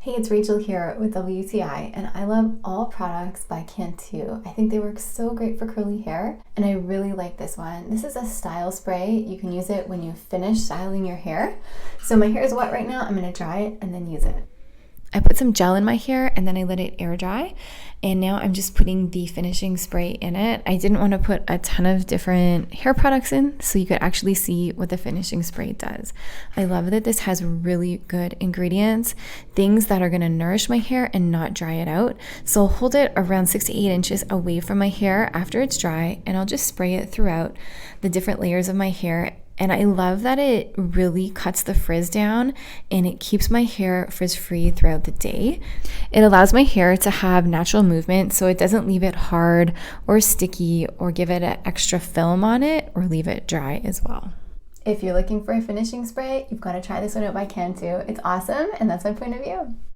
Hey, it's Rachel here with WTI, and I love all products by Cantu. I think they work so great for curly hair, and I really like this one. This is a style spray. You can use it when you finish styling your hair. So my hair is wet right now. I'm gonna dry it and then use it. I put some gel in my hair and then I let it air dry, and now I'm just putting the finishing spray in it. I didn't want to put a ton of different hair products in so you could actually see what the finishing spray does. I love that this has really good ingredients, things that are going to nourish my hair and not dry it out. So I'll hold it around 6 to 8 inches away from my hair after it's dry, and I'll just spray it throughout the different layers of my hair. And I love that it really cuts the frizz down and it keeps my hair frizz-free throughout the day. It allows my hair to have natural movement, so it doesn't leave it hard or sticky or give it an extra film on it or leave it dry as well. If you're looking for a finishing spray, you've got to try this one out by Cantu. It's awesome, and that's my point of view.